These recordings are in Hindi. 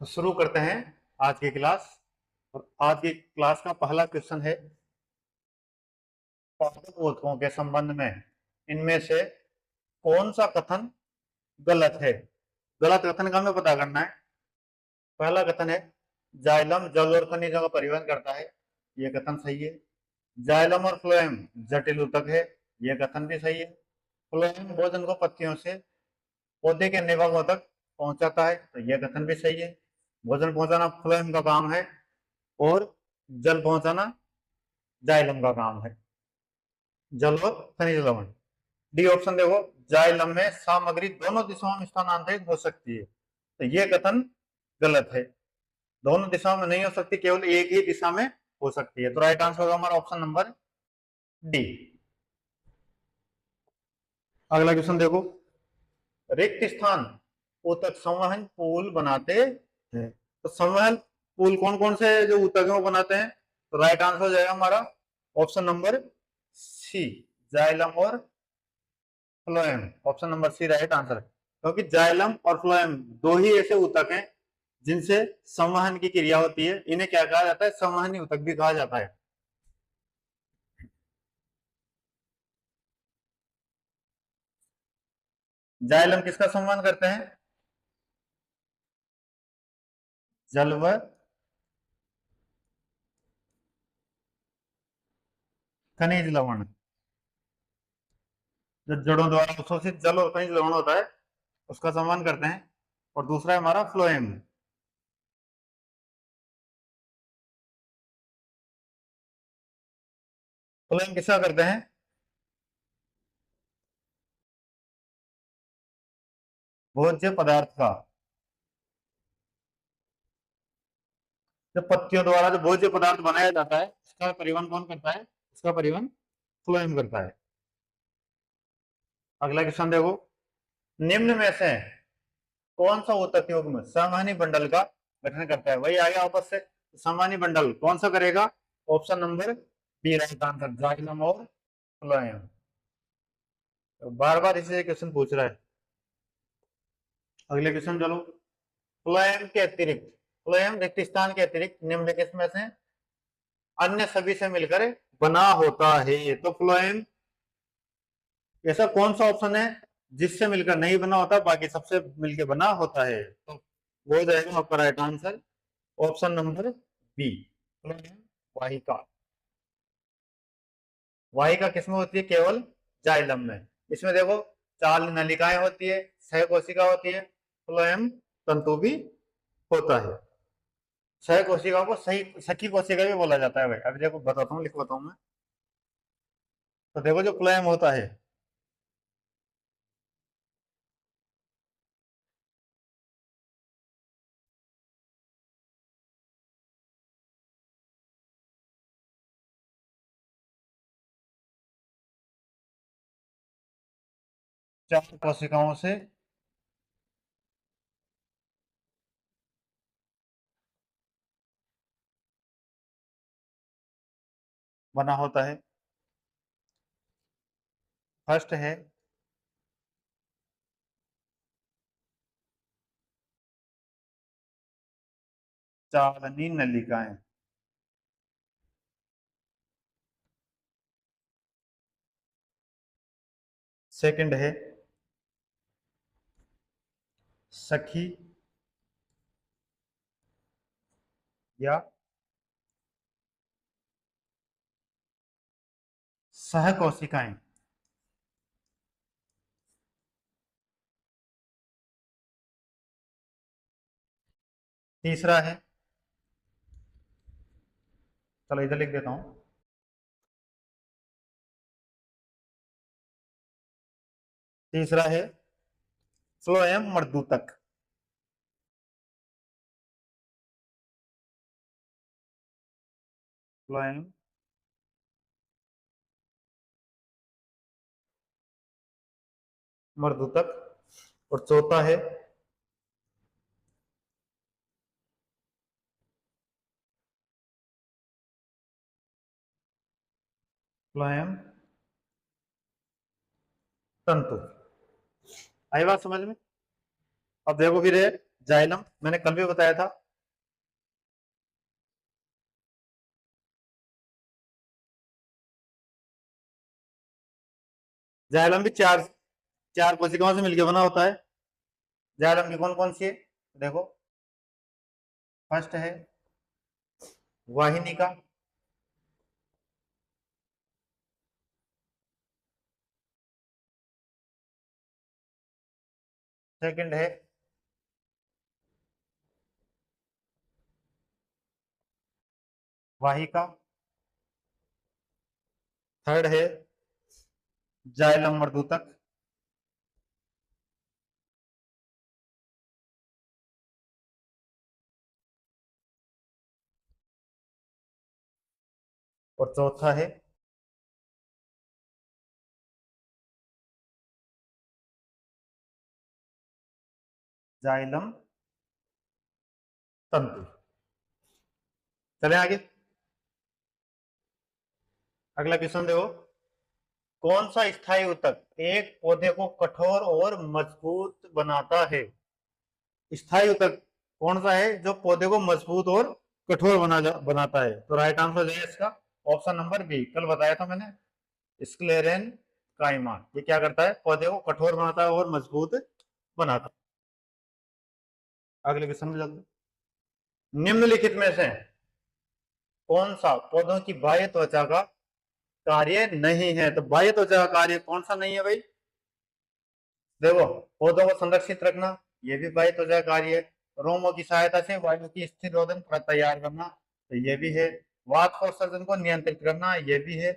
तो शुरू करते हैं आज की क्लास। और आज की क्लास का पहला क्वेश्चन है, पादप ऊतकों के संबंध में इनमें से कौन सा कथन गलत है। गलत कथन का हमें पता करना है। पहला कथन है, जाइलम जल और खनिजों का परिवहन करता है। यह कथन सही है। जाइलम और फ्लोएम जटिल ऊतक है। यह कथन भी सही है। फ्लोएम भोजन को पत्तियों से पौधे के अन्य भागों तक पहुंचाता है, तो यह कथन भी सही है। भोजन पहुंचाना फ्लोएम का काम है और जल पहुंचाना जाइलम का काम है। जल और खनिज लवण। डी ऑप्शन देखो, जाइलम में सामग्री दोनों दिशाओं में स्थानांतरित हो सकती है, तो यह कथन गलत है। दोनों दिशाओं में नहीं हो सकती, केवल एक ही दिशा में हो सकती है। तो राइट आंसर होगा हमारा ऑप्शन नंबर डी। अगला क्वेश्चन देखो, रिक्त स्थान ऊतक संवहन पुल बनाते हैं। तो संवहन पुल कौन कौन से जो ऊतक है वो बनाते हैं? तो राइट आंसर हो जाएगा हमारा ऑप्शन नंबर सी, जाइलम और phloem. Option number C right answer है, क्योंकि जाइलम और फ्लोएम दो ही ऐसे ऊतक हैं जिनसे संवहन की क्रिया होती है। इन्हें क्या कहा जाता है? संवहनी ऊतक भी कहा जाता है। जाइलम किसका संवहन करते हैं? जल व खनिज लवण। जो जड़ों द्वारा अवशोषित जल और खनिज लवण होता है उसका संवहन करते हैं। और दूसरा है हमारा फ्लोएम। फ्लोएम किसका करते हैं? भोज्य पदार्थ का। जो पत्तियों द्वारा जो भोज्य पदार्थ बनाया जाता है उसका परिवहन कौन करता है? उसका परिवहन फ्लोएम करता है। अगला क्वेश्चन देखो, निम्न में से कौन सा ऊतक युग्म संवहनी बंडल का गठन करता है? वही आ गया वापस से, संवहनी बंडल कौन सा करेगा? Option number B right answer, xylem और फ्लोएम। तो बार बार इसे क्वेश्चन पूछ रहा है। अगले क्वेश्चन चलो, फ्लोएम के अतिरिक्त, फ्लोएम रिक्त स्थान के अतिरिक्त निम्नलिखित में से अन्य सभी से मिलकर बना होता है। तो फ्लोएम ऐसा कौन सा ऑप्शन है जिससे मिलकर नहीं बना होता, बाकी सबसे मिलकर बना होता है? तो वो जाएगा आपका right answer, option number B, phloem वाहिका। वाहिका किसमें होती है? केवल जाइलम में। इसमें देखो, 4 नलिकाएं होती है, 6 कोशिका होती है, फ्लोएम तंतु भी होता है। 6 कोशिका को सही सखी कोशिका भी बोला जाता है भाई। अभी देखो बताता हूँ, लिखवाता हूँ मैं। तो देखो जो फ्लोएम होता है, 4 कोशिकाओं से बना होता है। फर्स्ट है चालनी नलिकाएं। सेकंड है सखी या सह कोशिकाएं। तीसरा है, चलो इधर लिख देता हूं, तीसरा है फ्लोएम मर्दूतक। फ्लोएम मर्दूतक। और चौथा है फ्लोएम तंतु। आई बात समझ में? अब देखो फिर है जाइलम मैंने कल भी बताया था। जाइलम भी चार चार कोशिकाओं से मिलकर बना होता है। जाइलम की कौन कौन सी है, देखो। फर्स्ट है वाहिनी का। सेकंड है वाहिका। थर्ड है जाइलम मर्दूतक। और चौथा है जाइलम तंतु। चले आगे। अगला क्वेश्चन देखो। कौन सा स्थायी ऊतक एक पौधे को कठोर और मजबूत बनाता है। स्थायी ऊतक कौन सा है जो पौधे को मजबूत और कठोर बनाता है। तो राइट आंसर है इसका ऑप्शन नंबर बी, कल बताया था मैंने। स्क्लेरेन काइमा ये क्या करता है, पौधे को कठोर बनाता है और मजबूत बनाता है। अगले क्वेश्चन में चलते। निम्नलिखित में से कौन सा पौधों की बाह्य त्वचा का कार्य नहीं है। तो बाह्य त्वचा का कार्य कौन सा नहीं है भाई। देखो, पौधों को संरक्षित रखना, ये भी बाह्य त्वचा का कार्य है। रोमों की सहायता से वायु की स्थिर रोधन तैयार करना, तो ये भी है। वात उत्सर्जन को नियंत्रित करना, ये भी है।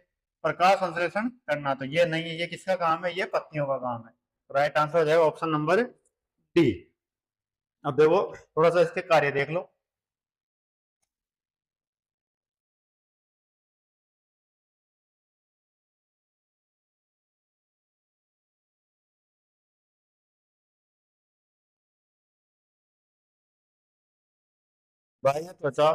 प्रकाश संश्लेषण करना, तो ये नहीं है। ये किसका काम है, ये पत्तियों का काम है। राइट आंसर हो जाएगा ऑप्शन नंबर डी। अब देखो, थोड़ा सा इसके कार्य देख लो। बाह्य त्वचा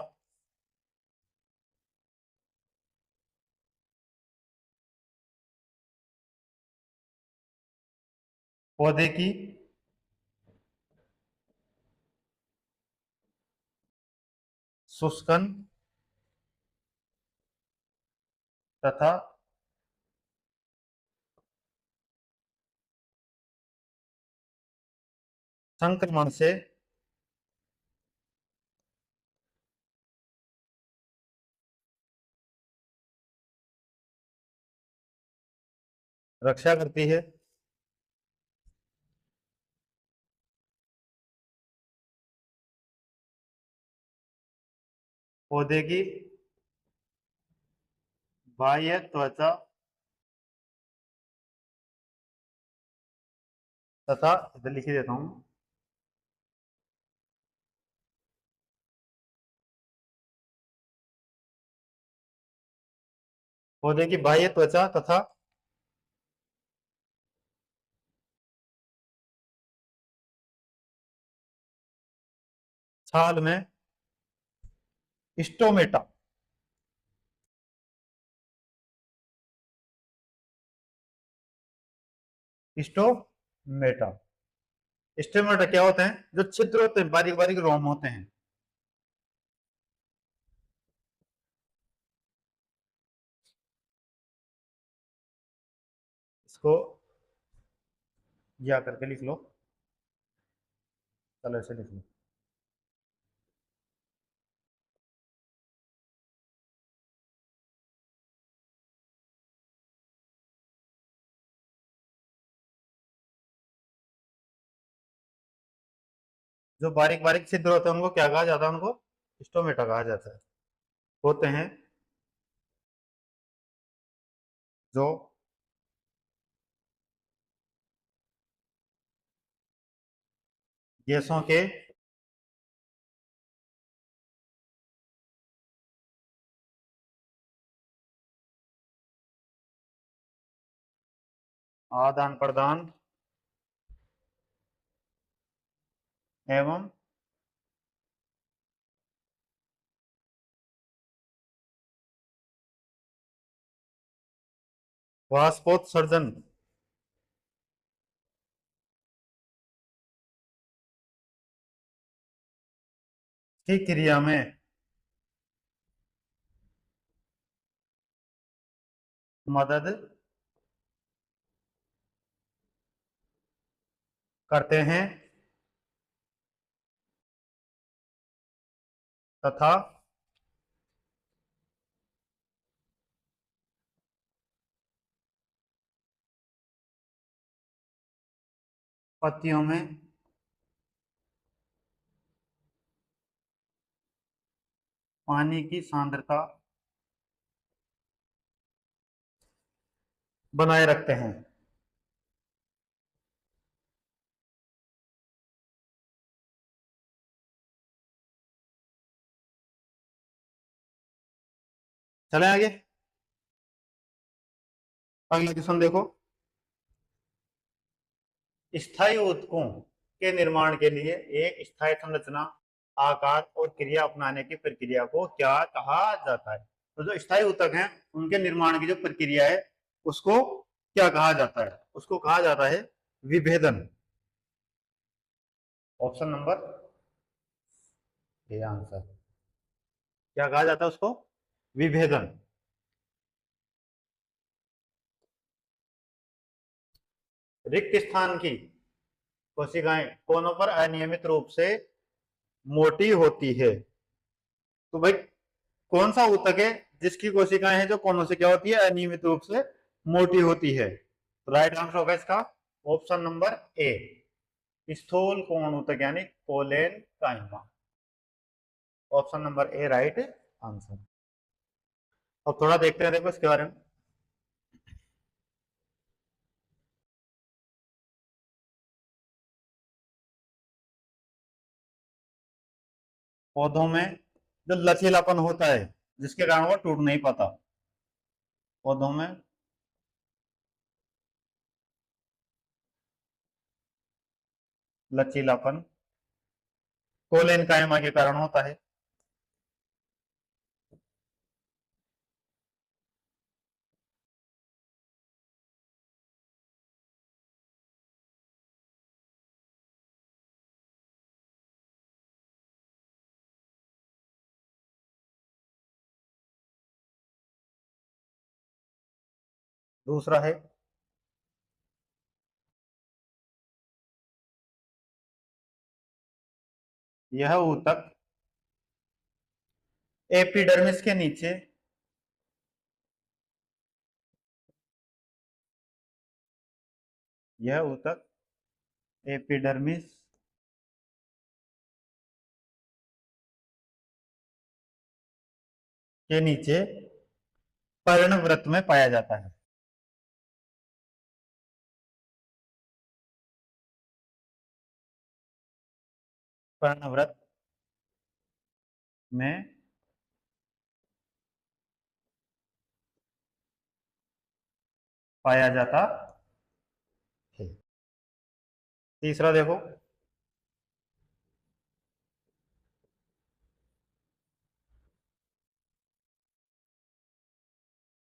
पौधे की शुष्कन तथा संक्रमण से रक्षा करती है। पौधे की बाह्य त्वचा तथा, इधर लिख ही देता हूं, पौधे की बाह्य त्वचा तथा छाल में स्टोमेटा। स्टोमेटा। स्टोमेटा क्या होते हैं, जो छिद्र होते हैं, बारीक बारीक रोम होते हैं। इसको या करके लिख लो। चलो ऐसे लिख लो। जो बारीक बारीक छिद्र होते हैं उनको क्या कहा जाता है, उनको स्टोमेटा कहा जाता है। होते हैं जो गैसों के आदान प्रदान एवं वाष्पोत्सर्जन की क्रिया में मदद करते हैं तथा पत्तियों में पानी की सांद्रता बनाए रखते हैं। चले आगे, अगला क्वेश्चन देखो। स्थायी ऊतकों के निर्माण के लिए एक स्थायी संरचना, आकार और क्रिया अपनाने की प्रक्रिया को क्या कहा जाता है? तो जो स्थायी ऊतक हैं उनके निर्माण की जो प्रक्रिया है उसको क्या कहा जाता है? उसको कहा जाता है विभेदन। Option number A answer. क्या कहा जाता है उसको? विभेदन। रिक्त स्थान की कोशिकाएं कोनों पर अनियमित रूप से मोटी होती है। तो भाई कौन सा ऊतक है जिसकी कोशिकाएं हैं जो कोनों से क्या होती है? अनियमित रूप से मोटी होती है। तो राइट आंसर होगा इसका ऑप्शन नंबर ए, स्थूल कोण ऊतक यानी collenchyma. Option number A right answer. अब थोड़ा देखते हैं देखो इसके बारे में। पौधों में जो लचीलापन होता है जिसके कारण वो टूट नहीं पाता, पौधों में लचीलापन कोलेन काइमा के कारण होता है। दूसरा है यह ऊतक एपिडर्मिस के नीचे यह ऊतक एपिडर्मिस के नीचे पर्णवृत्त में पाया जाता है। पर्णवृत्त में पाया जाता है। तीसरा देखो,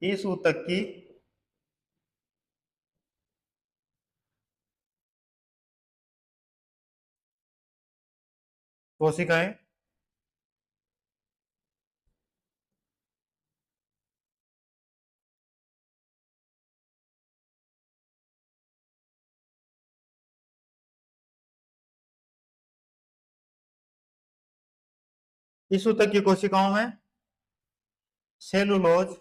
इस ऊतक की कोशिकाएं इस ऊतक की कोशिकाओं में सेलुलोज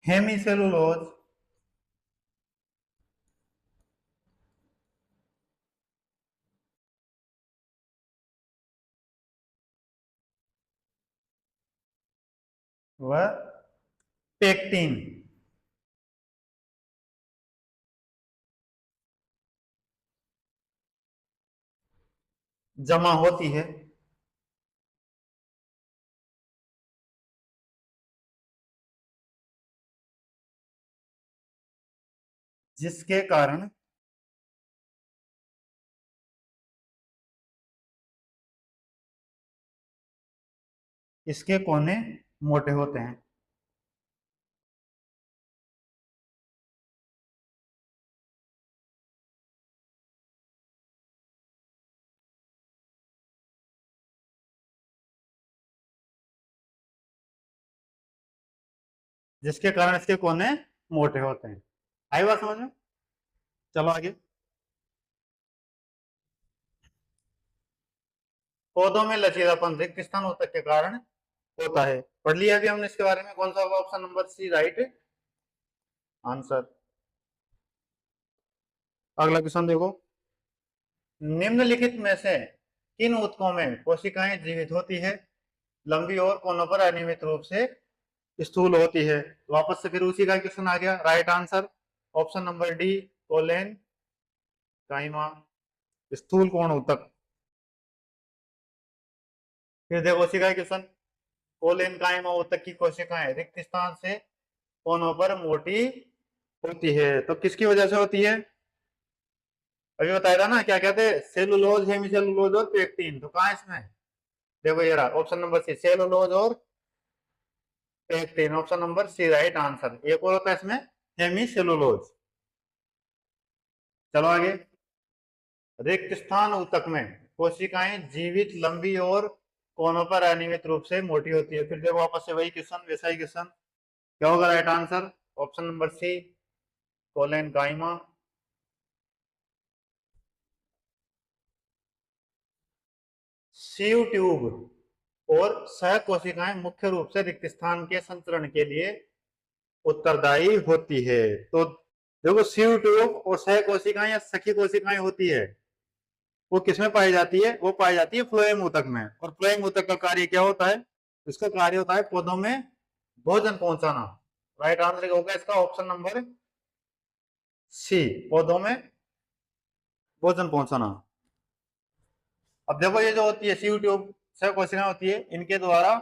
हेमीसेलुलोज व पेक्टिन जमा होती है, जिसके कारण इसके कोने मोटे होते हैं। जिसके कारण इसके कोने मोटे होते हैं। आई बात समझ में? चलो आगे। पौधों में लचीलापन रिक्त स्थान ऊतक के कारण होता है। पढ़ लिया अभी हमने इसके बारे में। कौन सा होगा option number C right answer. अगला क्वेश्चन देखो। निम्नलिखित में से किन ऊतकों में कोशिकाएं जीवित होती है, लंबी और कोनों पर अनियमित रूप से स्थूल होती है? वापस से फिर उसी का क्वेश्चन आ गया। Right answer option number D कोलेन काइमा स्थूल कोण ऊतक। फिर देखो उसी का क्वेश्चन। कोलेन काइमा ऊतक की कोशिकाएं रिक्त स्थान से कोनों पर मोटी होती है, तो किसकी वजह से होती है? अभी बताया था ना, क्या कहते हैं, सेलुलोज, हेमीसेलुलोज और पेक्टिन। तो कहाँ इसमें? देखो ये रहा ऑप्शन नंबर सी सेलुलोज और pectin. Option number C right answer. एक और होता है इसमें हेमीसेलुलोज। चलो आगे। रिक्त स्थान ऊतक में कोशिकाएं जीवित, लंबी और कोनों पर अनियमित रूप से मोटी होती है। फिर देखो वापस से वही क्वेश्चन, वैसा ही क्वेश्चन। क्या होगा right answer? Option number C collenchyma. Sieve tube और सह कोशिकाएं मुख्य रूप से रिक्त स्थान के संचरण के लिए उत्तरदायी होती है। तो देखो सीव ट्यूब और सह कोशिकाएं या सखी कोशिकाएं होती है, वो किसमें पाई जाती है? वो पाई जाती है फ्लोएम ऊतक में। और फ्लोएम ऊतक का कार्य क्या होता है? इसका कार्य होता है पौधों में भोजन पहुंचाना। राइट आंसर होगा इसका ऑप्शन नंबर सी पौधों में भोजन पहुंचाना। अब देखो ये जो होती है सीव ट्यूब सह कोशिकाएं होती है, इनके द्वारा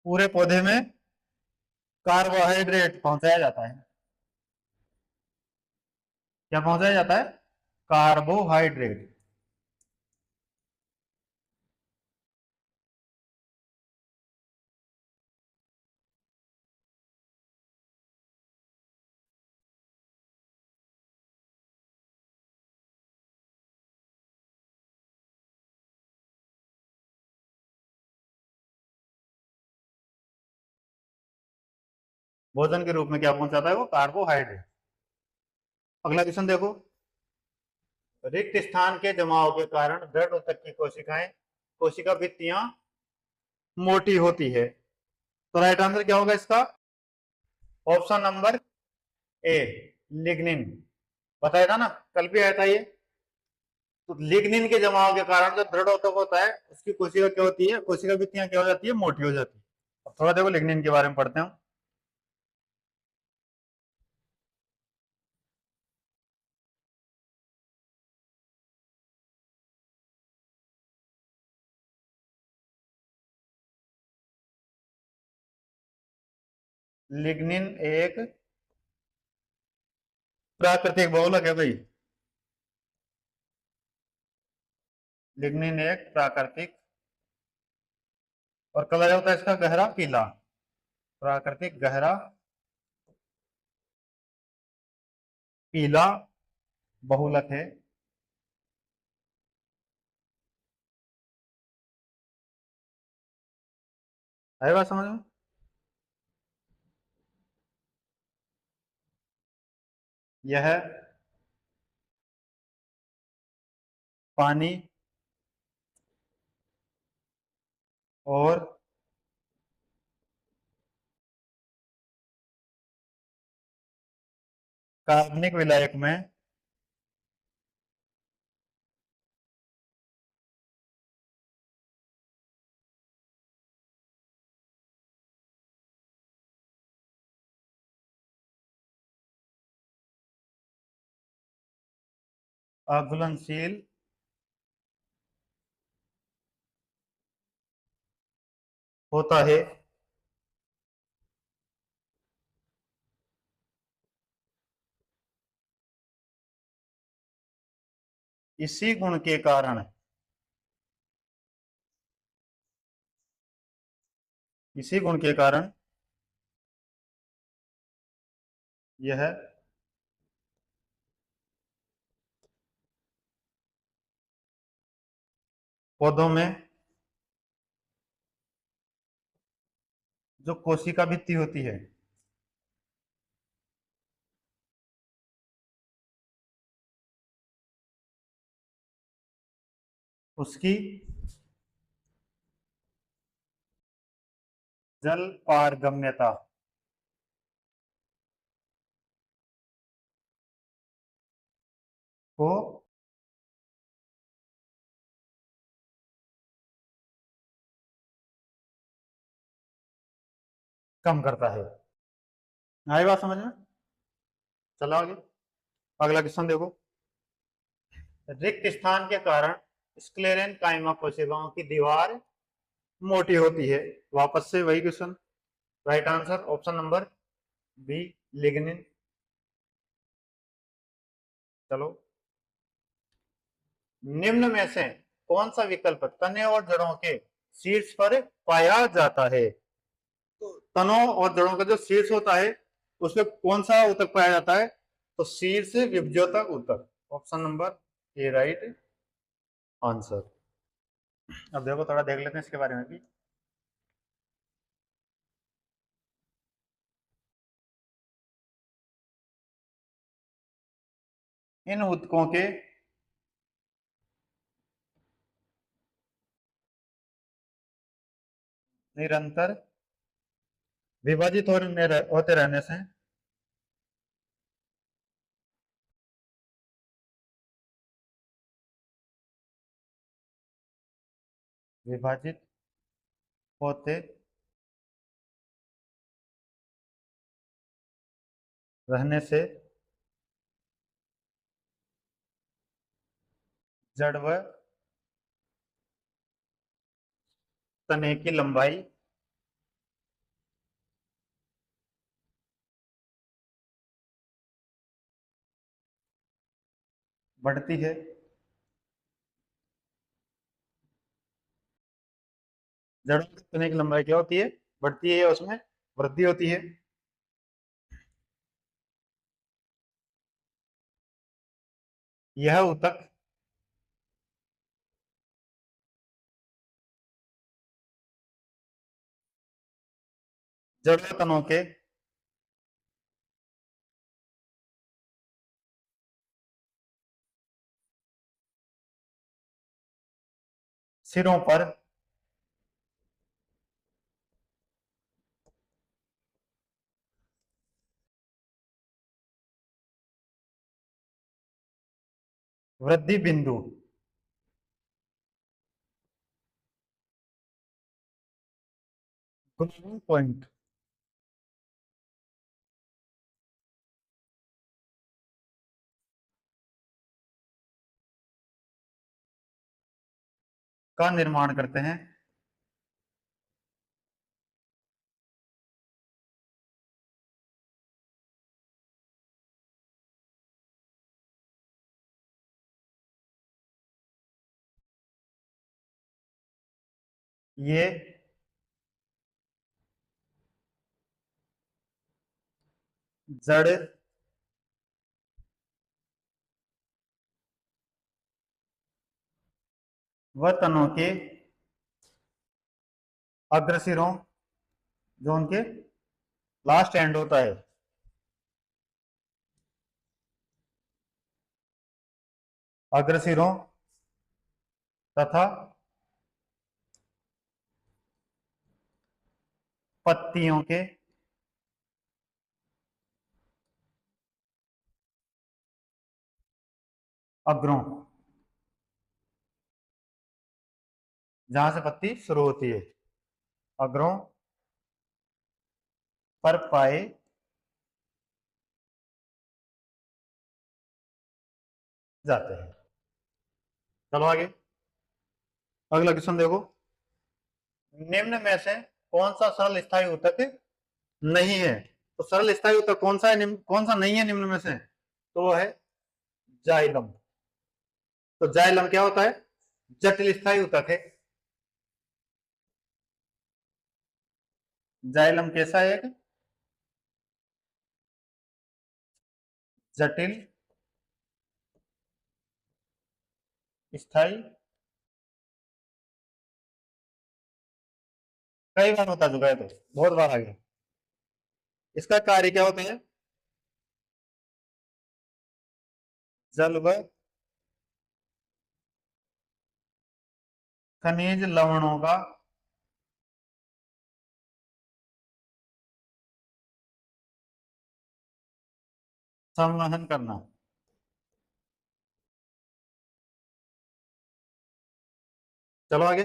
पूरे पौधे में कार्बोहाइड्रेट पहुंचाया जाता है। क्या पहुंचाया जाता है? कार्बोहाइड्रेट। भोजन के रूप में क्या पहुंचाता है? वो कार्बोहाइड्रेट। अगला क्वेश्चन देखो। रिक्त स्थान के जमाव के कारण दृढ़ ऊतक की कोशिकाएं, कोशिका भित्तियां मोटी होती है। तो राइट आंसर क्या होगा इसका? ऑप्शन नंबर ए लिग्निन। बताया था ना, कल भी आया था ये। तो लिग्निन के जमाव के कारण जो दृढ़ ऊतक होता है, उसकी कोशिका क्या होती है? कोशिका भित्तियां क्या हो जाती है? मोटी हो जाती है। अब थोड़ा देखो लिग्निन के बारे में पढ़ते हैं। लिग्निन एक प्राकृतिक बहुलक है भाई। लिग्निन एक प्राकृतिक, और कलर होता है इसका गहरा पीला। प्राकृतिक गहरा पीला बहुलक है। है बात समझ में? यह पानी और कार्बनिक विलायक में अघुलनशील होता है। इसी गुण के कारण इसी गुण के कारण यह पौधों में जो कोशिका भित्ति होती है उसकी जल पारगम्यता को कम करता है। आई बात समझ में? चलो आगे, अगला क्वेश्चन देखो। रिक्त स्थान के कारण स्क्लेरेन काइमा कोशिकाओं की दीवार मोटी होती है। वापस से वही question. Right answer option number B, lignin. चलो, निम्न में से कौन सा विकल्प तने और जड़ों के शीर्ष पर पाया जाता है? तो तनों और जड़ों का जो शीर्ष होता है उसमें कौन सा ऊतक पाया जाता है? तो शीर्ष विभज्योतक ऊतक, option number A right answer. अब देखो, थोड़ा देख लेते हैं इसके बारे में भी। इन ऊतकों के निरंतर विभाजित होते रहने से विभाजित होते रहने से जड़ व तने की लंबाई बढ़ती है। जड़ों के तने की लंबाई क्या होती है? बढ़ती है, उसमें वृद्धि होती है। यह ऊतक जड़ व तनों के सिरों पर वृद्धि बिंदु पॉइंट का निर्माण करते हैं। ये जड़ व तनों के अग्रसिरों, जो उनके लास्ट एंड होता है, अग्रसिरों तथा पत्तियों के अग्रों, जहां से पत्ती शुरू होती है, अग्रों पर पाए जाते हैं। चलो आगे, अगला क्वेश्चन देखो। निम्न में से कौन सा सरल स्थायी ऊतक नहीं है? तो सरल स्थायी ऊतक कौन सा है, कौन सा नहीं है निम्न में से? तो वो है जाइलम। तो जाइलम क्या होता है? जटिल स्थायी ऊतक है। जाइलम कैसा है? एक जटिल स्थाई, कई बार बता चुका है तो, बहुत बार आ गया। इसका कार्य क्या होता है? जल व खनिज लवणों का संवहन करना। चलो आगे।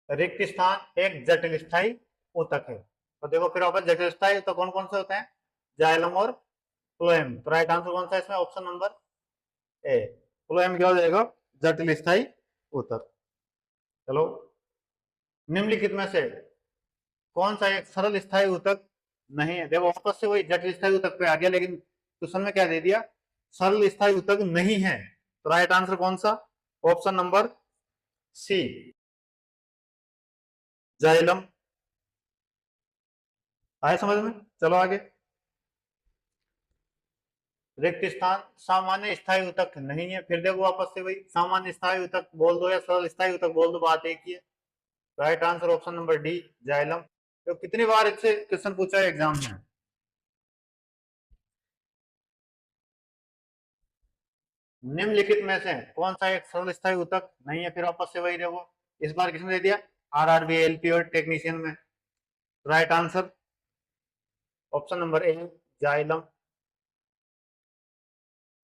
रिक्त स्थान एक जटिल स्थाई ऊतक है। तो देखो फिर वापस जटिल स्थाई तो कौन कौन से होते हैं? जाइलम और फ्लोएम। तो राइट आंसर कौन सा है इसमें? ऑप्शन नंबर ए। फ्लोएम क्या हो जाएगा? जटिल स्थाई ऊतक। चलो, निम्नलिखित में से कौन सा एक सरल स्थाई ऊतक नहीं है? देखो वापस से वही जटिल स्थाई ऊतक पे आ गया, लेकिन क्वेश्चन में क्या दे दिया? सरल स्थाई ऊतक नहीं है। तो राइट आंसर कौन सा? Option number C, xylem. आए समझ में? चलो आगे। रिक्त स्थान सामान्य स्थायी ऊतक नहीं है। फिर देखो वापस से वही सामान्य स्थायी ऊतक बोल दो या सरल स्थायी ऊतक बोल दो, बात एक ही है। Right answer option number D, xylem. तो कितनी बार इससे क्वेश्चन पूछा है एग्जाम में? निम्नलिखित में से कौन सा एक सरल स्थायी ऊतक नहीं है? फिर वापस से वही देखो, इस बार किसने दे दिया? आरआरबी, एलपी और टेक्नीशियन में। राइट आंसर ऑप्शन नंबर ए, जाइलम।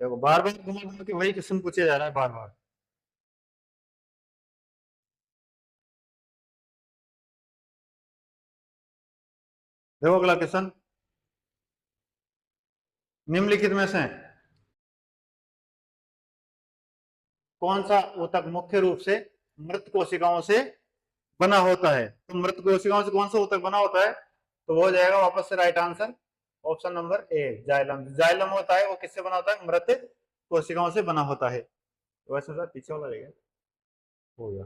देखो बार बार घुमा घुमा के वही क्वेश्चन पूछे जा रहा है बार बार। देखो अगला क्वेश्चन, निम्नलिखित में से कौन सा ऊतक मुख्य रूप से मृत कोशिकाओं से बना होता है? तो मृत कोशिकाओं से कौन सा ऊतक बना होता है? तो वो हो जाएगा वापस से राइट आंसर ऑप्शन नंबर ए, जाइलम। जाइलम होता है वो किससे बना होता है? मृत कोशिकाओं से बना होता है। तो वैसे सर पीछे वाला रहेगा, हो गया।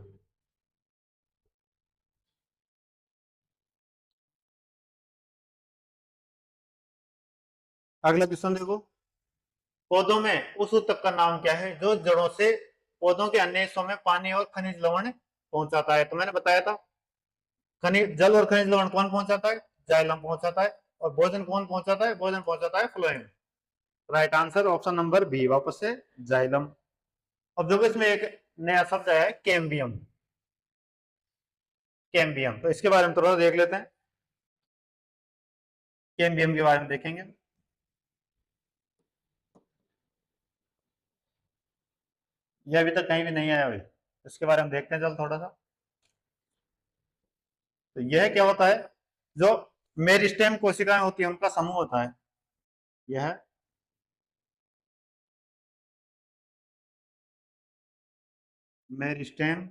अगला क्वेश्चन देखो, पौधों में उस ऊतक का नाम क्या है जो जड़ों से पौधों के अन्य हिस्सों में पानी और खनिज लवण पहुंचाता है? तो मैंने बताया था, खनिज जल और खनिज लवण कौन पहुंचाता है? जाइलम पहुंचाता है। और भोजन कौन पहुंचाता है? भोजन पहुंचाता है phloem. Right answer option number B, वापस से जाइलम। अब देखो इसमें एक नया शब्द है, कैम्बियम। कैम्बियम, तो इसके बारे में थोड़ा देख लेते हैं। कैम्बियम के बारे में देखेंगे। ये अभी तक कहीं भी नहीं आया भाई, इसके बारे में देखते हैं चल थोड़ा सा। तो यह क्या होता है? जो मेरिस्टेम कोशिकाएं होती है उनका समूह होता है यह। मेरिस्टेम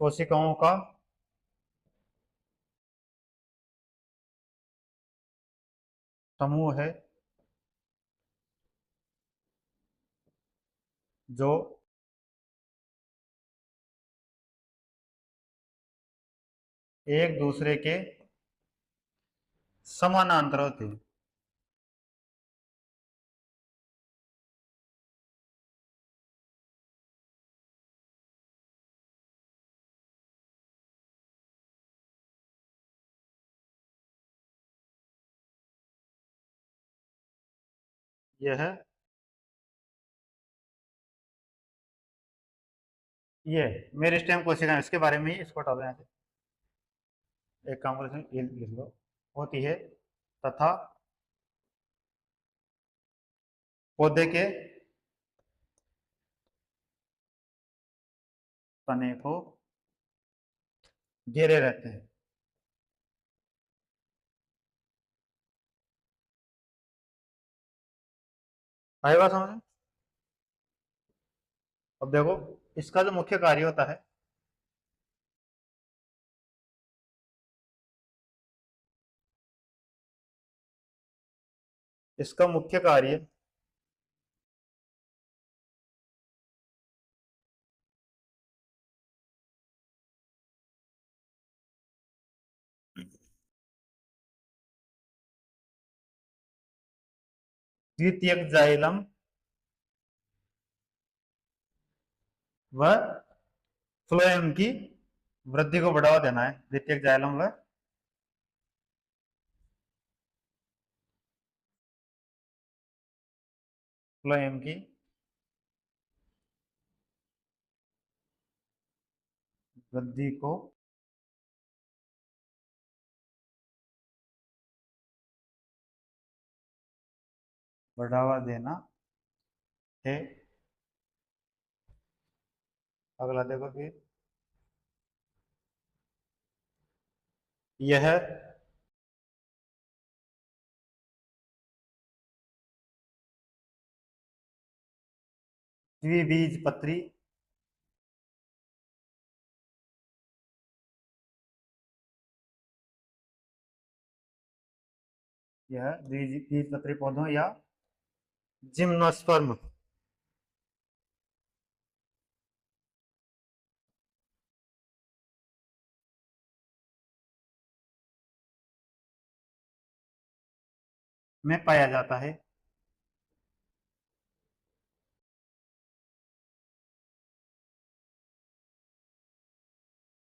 कोशिकाओं का समूह है जो एक दूसरे के समानांतर होती है। यह ये मेरिस्टेम कोशिकाएं, इसके बारे में ही, इसको हटा दो यहाँ से। एक काम करो, ये लिख लो, होती है तथा पौधे के तने को घेरे रहते हैं। आई बात समझ में? अब देखो इसका जो मुख्य कार्य होता है, इसका मुख्य कार्य द्वितीयक जाइलम व फ्लोएम की वृद्धि को बढ़ावा देना है। द्वितीयक जाइलम व फ्लोएम की वृद्धि को बढ़ावा देना है। अगला देखो फिर, यह द्विबीजपत्री यह द्विबीजपत्री पौधों या जिम्नोस्पर्म में पाया जाता है।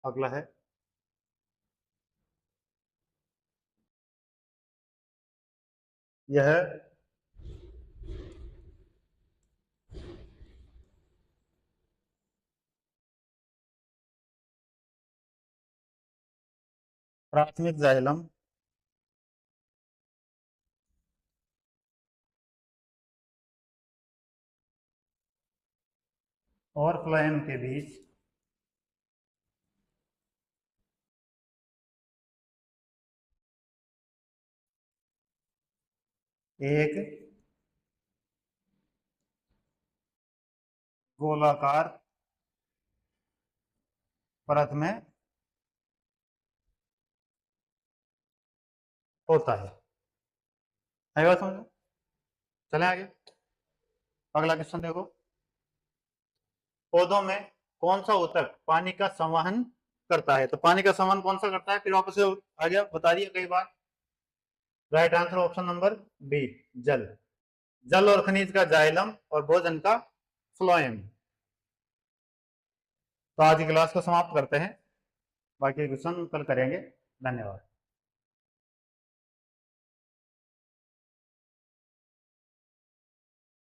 अगला है, यह प्राथमिक जाइलम और फ्लोएम के बीच एक गोलाकार परत में होता है। आई बात समझ? चले आगे, अगला क्वेश्चन देखो, पौधों में कौन सा ऊतक पानी का संवहन करता है? तो पानी का संवहन कौन सा करता है? फिर वापस आ गया, बता दिया कई बार। Right answer option number B, जल। जल और खनिज का जाइलम और भोजन का फ्लोएम। तो आज की क्लास को समाप्त करते हैं, बाकी क्वेश्चन कल करेंगे। धन्यवाद।